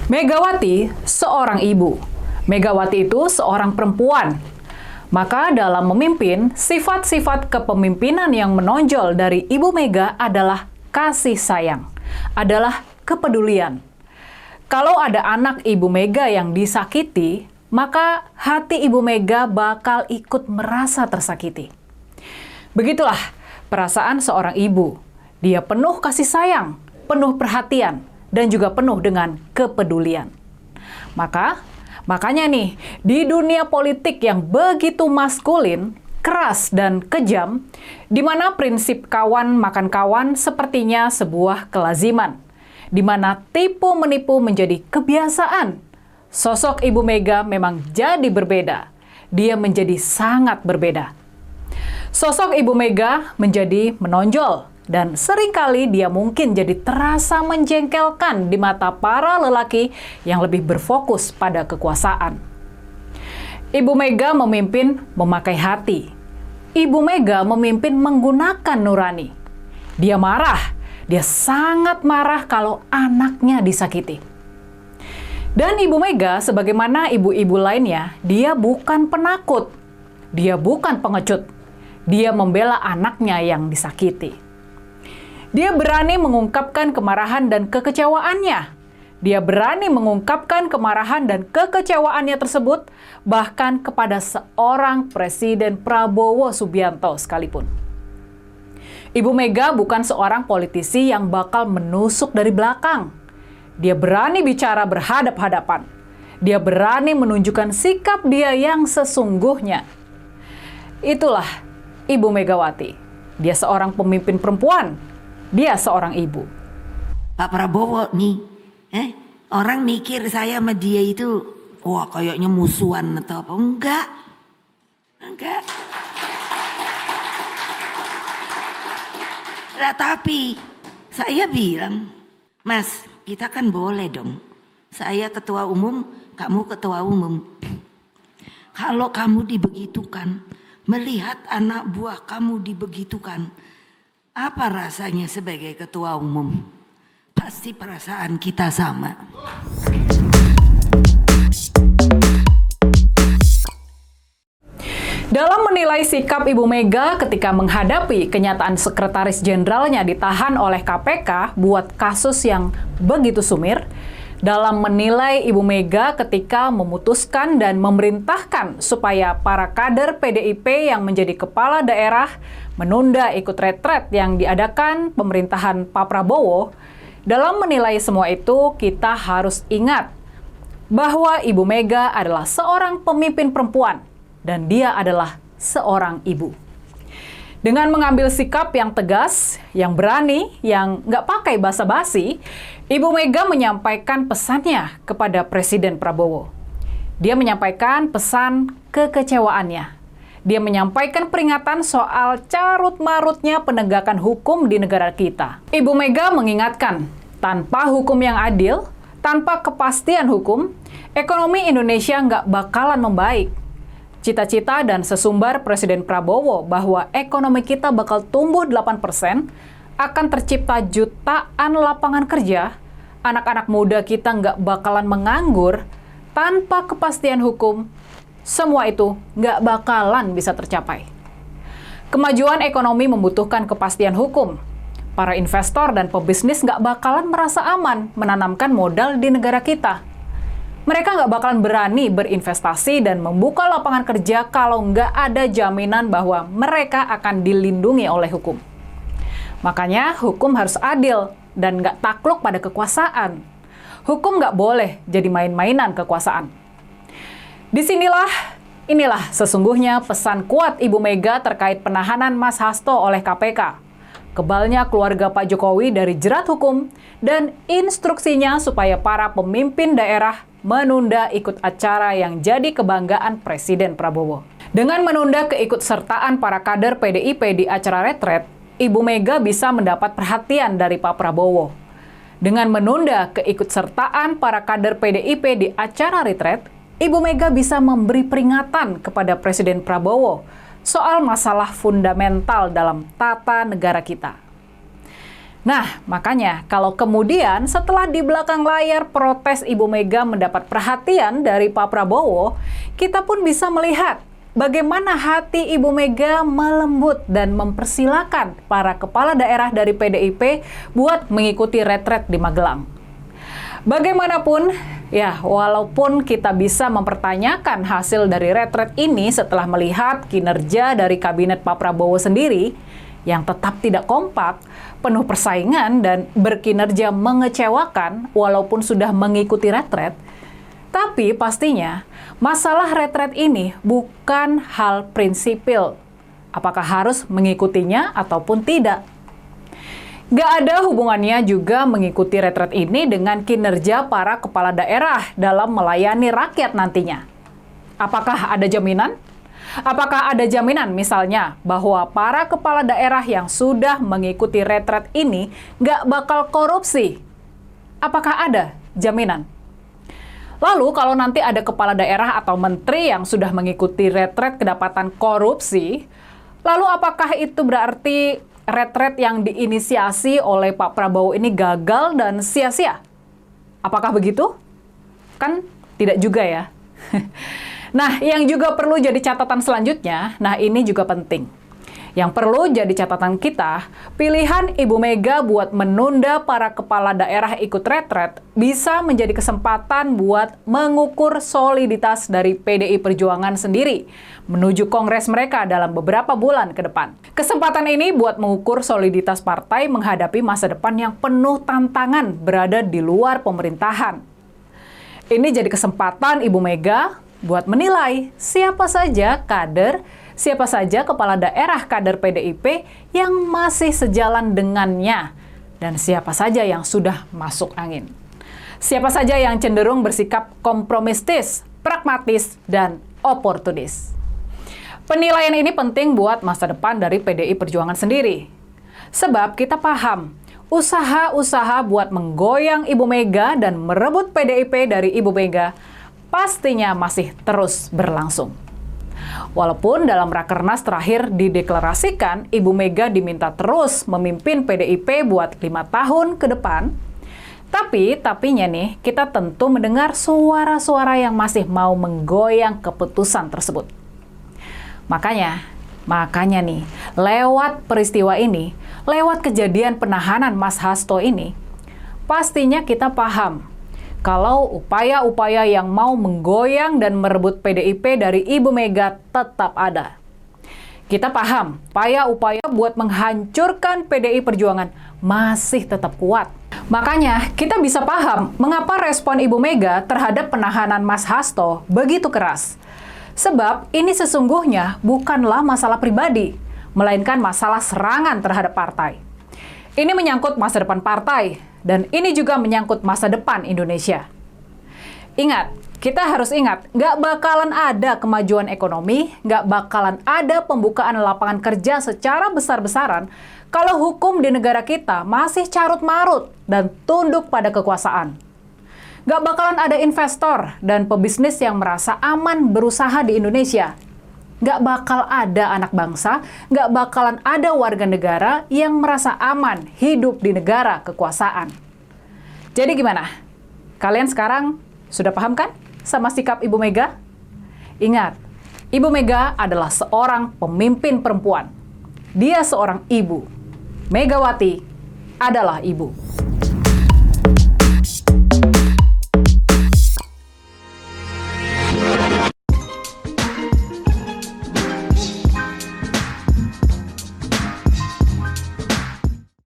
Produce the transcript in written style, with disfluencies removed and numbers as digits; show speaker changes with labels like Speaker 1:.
Speaker 1: Megawati seorang ibu. Megawati itu seorang perempuan. Maka dalam memimpin, sifat-sifat kepemimpinan yang menonjol dari Ibu Mega adalah kasih sayang, adalah kepedulian. Kalau ada anak Ibu Mega yang disakiti, maka hati Ibu Mega bakal ikut merasa tersakiti. Begitulah perasaan seorang ibu. Dia penuh kasih sayang, penuh perhatian, dan juga penuh dengan kepedulian. Makanya nih, di dunia politik yang begitu maskulin, keras dan kejam, di mana prinsip kawan makan kawan sepertinya sebuah kelaziman, di mana tipu-menipu menjadi kebiasaan, sosok Ibu Mega memang jadi berbeda. Dia menjadi sangat berbeda. Sosok Ibu Mega menjadi menonjol, dan seringkali dia mungkin jadi terasa menjengkelkan di mata para lelaki yang lebih berfokus pada kekuasaan. Ibu Mega memimpin memakai hati. Ibu Mega memimpin menggunakan nurani. Dia marah, dia sangat marah kalau anaknya disakiti. Dan Ibu Mega sebagaimana ibu-ibu lainnya, dia bukan penakut, dia bukan pengecut, dia membela anaknya yang disakiti. Dia berani mengungkapkan kemarahan dan kekecewaannya. Dia berani mengungkapkan kemarahan dan kekecewaannya tersebut bahkan kepada seorang Presiden Prabowo Subianto sekalipun. Ibu Mega bukan seorang politisi yang bakal menusuk dari belakang. Dia berani bicara berhadap-hadapan. Dia berani menunjukkan sikap dia yang sesungguhnya. Itulah Ibu Megawati. Dia seorang pemimpin perempuan. Dia seorang ibu.
Speaker 2: Pak Prabowo nih, orang mikir saya sama dia itu, wah kayaknya musuhan atau apa? Enggak. Nah, tapi saya bilang, Mas, kita kan boleh dong. Saya ketua umum, kamu ketua umum. Kalau kamu dibegitukan, melihat anak buah kamu dibegitukan, apa rasanya sebagai ketua umum? Pasti perasaan kita sama.
Speaker 1: Dalam menilai sikap Ibu Mega ketika menghadapi kenyataan sekretaris jenderalnya ditahan oleh KPK buat kasus yang begitu sumir, dalam menilai Ibu Mega ketika memutuskan dan memerintahkan supaya para kader PDIP yang menjadi kepala daerah menunda ikut retret yang diadakan pemerintahan Pak Prabowo, dalam menilai semua itu kita harus ingat bahwa Ibu Mega adalah seorang pemimpin perempuan dan dia adalah seorang ibu. Dengan mengambil sikap yang tegas, yang berani, yang nggak pakai basa-basi, Ibu Mega menyampaikan pesannya kepada Presiden Prabowo. Dia menyampaikan pesan kekecewaannya. Dia menyampaikan peringatan soal carut-marutnya penegakan hukum di negara kita. Ibu Mega mengingatkan, tanpa hukum yang adil, tanpa kepastian hukum, ekonomi Indonesia nggak bakalan membaik. Cita-cita dan sesumbar Presiden Prabowo bahwa ekonomi kita bakal tumbuh 8%, akan tercipta jutaan lapangan kerja, anak-anak muda kita nggak bakalan menganggur, tanpa kepastian hukum, semua itu nggak bakalan bisa tercapai. Kemajuan ekonomi membutuhkan kepastian hukum. Para investor dan pebisnis nggak bakalan merasa aman menanamkan modal di negara kita. Mereka nggak bakalan berani berinvestasi dan membuka lapangan kerja kalau nggak ada jaminan bahwa mereka akan dilindungi oleh hukum. Makanya hukum harus adil dan nggak takluk pada kekuasaan. Hukum nggak boleh jadi main-mainan kekuasaan. Inilah sesungguhnya pesan kuat Ibu Mega terkait penahanan Mas Hasto oleh KPK. Kebalnya keluarga Pak Jokowi dari jerat hukum dan instruksinya supaya para pemimpin daerah menunda ikut acara yang jadi kebanggaan Presiden Prabowo. Dengan menunda keikutsertaan para kader PDIP di acara retret, Ibu Mega bisa mendapat perhatian dari Pak Prabowo. Dengan menunda keikutsertaan para kader PDIP di acara retret, Ibu Mega bisa memberi peringatan kepada Presiden Prabowo soal masalah fundamental dalam tata negara kita. Nah, makanya kalau kemudian setelah di belakang layar protes Ibu Mega mendapat perhatian dari Pak Prabowo, kita pun bisa melihat bagaimana hati Ibu Mega melembut dan mempersilahkan para kepala daerah dari PDIP buat mengikuti retret di Magelang. Bagaimanapun, ya walaupun kita bisa mempertanyakan hasil dari retret ini setelah melihat kinerja dari kabinet Pak Prabowo sendiri, yang tetap tidak kompak, penuh persaingan, dan berkinerja mengecewakan walaupun sudah mengikuti retret, tapi pastinya masalah retret ini bukan hal prinsipil. Apakah harus mengikutinya ataupun tidak? Gak ada hubungannya juga mengikuti retret ini dengan kinerja para kepala daerah dalam melayani rakyat nantinya. Apakah ada jaminan? Apakah ada jaminan misalnya bahwa para kepala daerah yang sudah mengikuti retret ini nggak bakal korupsi? Apakah ada jaminan? Lalu kalau nanti ada kepala daerah atau menteri yang sudah mengikuti retret kedapatan korupsi, lalu apakah itu berarti retret yang diinisiasi oleh Pak Prabowo ini gagal dan sia-sia? Apakah begitu? Kan tidak juga ya. Nah, yang juga perlu jadi catatan selanjutnya, nah ini juga penting. Yang perlu jadi catatan kita, pilihan Ibu Mega buat menunda para kepala daerah ikut retret bisa menjadi kesempatan buat mengukur soliditas dari PDI Perjuangan sendiri menuju kongres mereka dalam beberapa bulan ke depan. Kesempatan ini buat mengukur soliditas partai menghadapi masa depan yang penuh tantangan berada di luar pemerintahan. Ini jadi kesempatan Ibu Mega buat menilai siapa saja kader, siapa saja kepala daerah kader PDIP yang masih sejalan dengannya, dan siapa saja yang sudah masuk angin. Siapa saja yang cenderung bersikap kompromistis, pragmatis, dan oportunis. Penilaian ini penting buat masa depan dari PDI Perjuangan sendiri. Sebab kita paham, usaha-usaha buat menggoyang Ibu Mega dan merebut PDIP dari Ibu Mega pastinya masih terus berlangsung. Walaupun dalam Rakernas terakhir dideklarasikan Ibu Mega diminta terus memimpin PDIP buat 5 tahun ke depan, tapinya nih kita tentu mendengar suara-suara yang masih mau menggoyang keputusan tersebut. Makanya nih, lewat peristiwa ini, lewat kejadian penahanan Mas Hasto ini, pastinya kita paham kalau upaya-upaya yang mau menggoyang dan merebut PDIP dari Ibu Mega tetap ada. Kita paham, upaya-upaya buat menghancurkan PDI Perjuangan masih tetap kuat. Makanya, kita bisa paham mengapa respon Ibu Mega terhadap penahanan Mas Hasto begitu keras. Sebab ini sesungguhnya bukanlah masalah pribadi, melainkan masalah serangan terhadap partai. Ini menyangkut masa depan partai, dan ini juga menyangkut masa depan Indonesia. Ingat, kita harus ingat, nggak bakalan ada kemajuan ekonomi, nggak bakalan ada pembukaan lapangan kerja secara besar-besaran kalau hukum di negara kita masih carut-marut dan tunduk pada kekuasaan. Nggak bakalan ada investor dan pebisnis yang merasa aman berusaha di Indonesia. Nggak bakal ada anak bangsa, nggak bakalan ada warga negara yang merasa aman hidup di negara kekuasaan. Jadi gimana? Kalian sekarang sudah paham kan sama sikap Ibu Mega? Ingat, Ibu Mega adalah seorang pemimpin perempuan. Dia seorang ibu. Megawati adalah ibu.